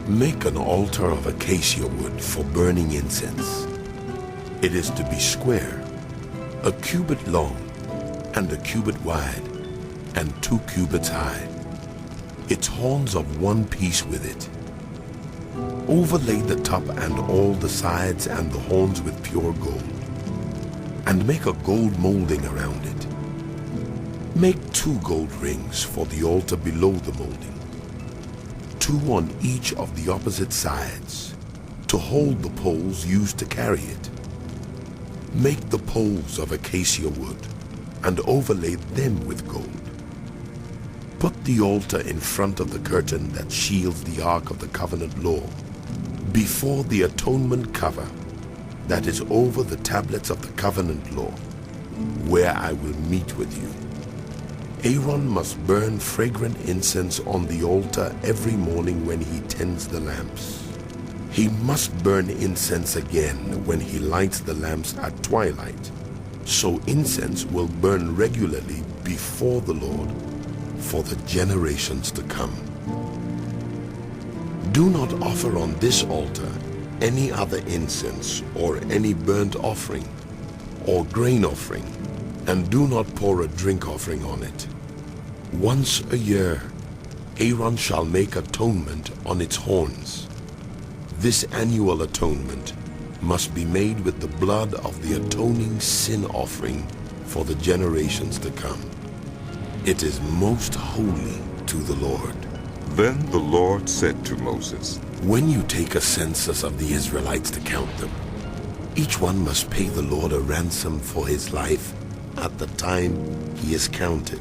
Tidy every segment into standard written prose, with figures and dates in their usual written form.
Make an altar of acacia wood for burning incense. It is to be square, a cubit long, and a cubit wide, and 2 cubits high. Its horns of one piece with it. Overlay the top and all the sides and the horns with pure gold, and make a gold molding around it. Make 2 gold rings for the altar below the molding, 2 on each of the opposite sides, to hold the poles used to carry it. Make the poles of acacia wood, and overlay them with gold. Put the altar in front of the curtain that shields the Ark of the Covenant law, before the atonement cover that is over the tablets of the covenant law, where I will meet with you. Aaron must burn fragrant incense on the altar every morning when he tends the lamps. He must burn incense again when he lights the lamps at twilight, so incense will burn regularly before the Lord for the generations to come. Do not offer on this altar any other incense or any burnt offering or grain offering, and do not pour a drink offering on it. Once a year, Aaron shall make atonement on its horns. This annual atonement must be made with the blood of the atoning sin offering for the generations to come. It is most holy to the Lord. Then the Lord said to Moses, When you take a census of the Israelites to count them, each one must pay the Lord a ransom for his life at the time he is counted.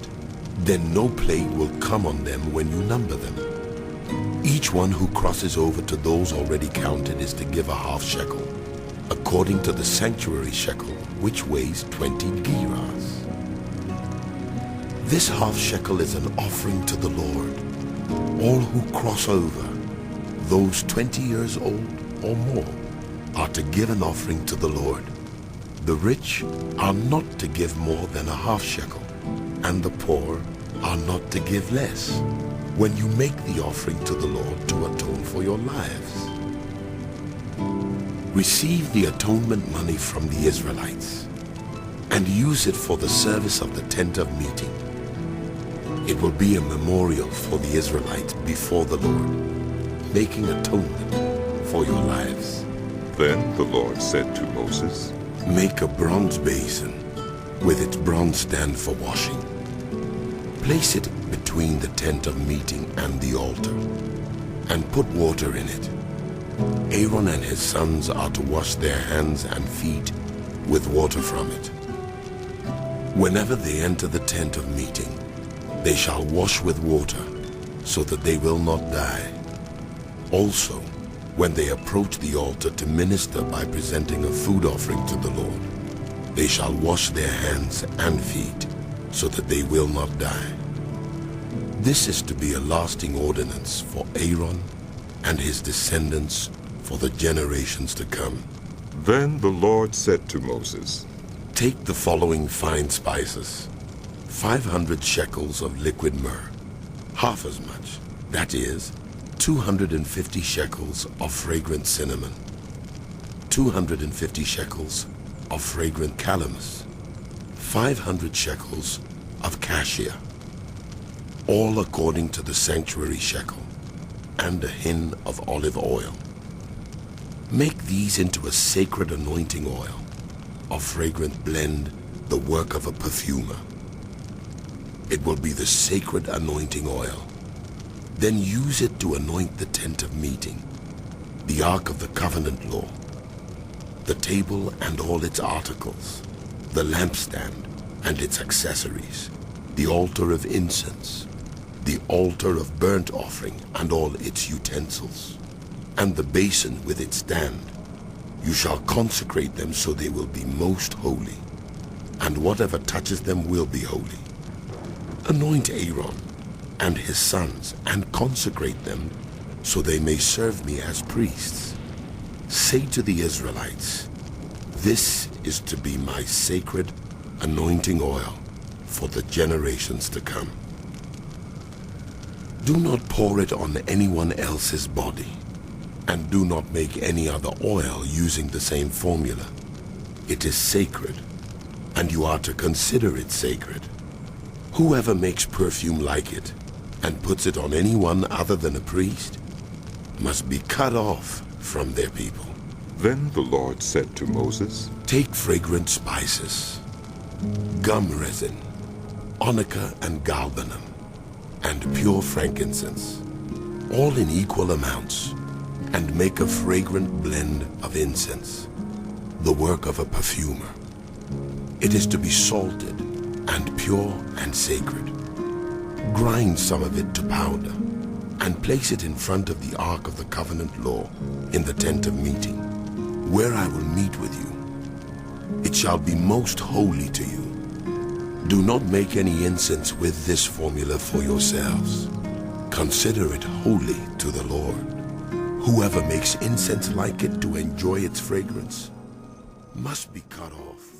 Then no plague will come on them when you number them. Each one who crosses over to those already counted is to give a half shekel, according to the sanctuary shekel, which weighs 20 gerahs. This half shekel is an offering to the Lord. All who cross over, those 20 years old or more, are to give an offering to the Lord. The rich are not to give more than a half shekel, and the poor are not to give less, when you make the offering to the Lord to atone for your lives. Receive the atonement money from the Israelites, and use it for the service of the tent of meeting. It will be a memorial for the Israelites before the Lord, making atonement for your lives. Then the Lord said to Moses, Make a bronze basin with its bronze stand for washing. Place it between the tent of meeting and the altar, and put water in it. Aaron and his sons are to wash their hands and feet with water from it. Whenever they enter the tent of meeting, they shall wash with water, so that they will not die. Also, when they approach the altar to minister by presenting a food offering to the Lord, they shall wash their hands and feet, so that they will not die. This is to be a lasting ordinance for Aaron and his descendants for the generations to come. Then the Lord said to Moses, Take the following fine spices: 500 shekels of liquid myrrh, half as much, that is, 250 shekels of fragrant cinnamon, 250 shekels of fragrant calamus, 500 shekels of cassia, all according to the sanctuary shekel, and a hin of olive oil. Make these into a sacred anointing oil, a fragrant blend, the work of a perfumer. It will be the sacred anointing oil. Then use it to anoint the tent of meeting, the Ark of the Covenant law, the table and all its articles, the lampstand and its accessories, the altar of incense, the altar of burnt offering and all its utensils, and the basin with its stand. You shall consecrate them so they will be most holy, and whatever touches them will be holy. Anoint Aaron and his sons and consecrate them so they may serve me as priests. Say to the Israelites, This is to be my sacred anointing oil for the generations to come. Do not pour it on anyone else's body, And do not make any other oil using the same formula. It is sacred, and you are to consider it sacred. Whoever makes perfume like it and puts it on anyone other than a priest must be cut off from their people. Then the Lord said to Moses, Take fragrant spices, gum resin, onycha and galbanum, and pure frankincense, all in equal amounts, and make a fragrant blend of incense, the work of a perfumer. It is to be salted and pure and sacred. Grind some of it to powder, and place it in front of the Ark of the Covenant law in the tent of meeting, where I will meet with you. It shall be most holy to you. Do not make any incense with this formula for yourselves. Consider it holy to the Lord. Whoever makes incense like it to enjoy its fragrance must be cut off.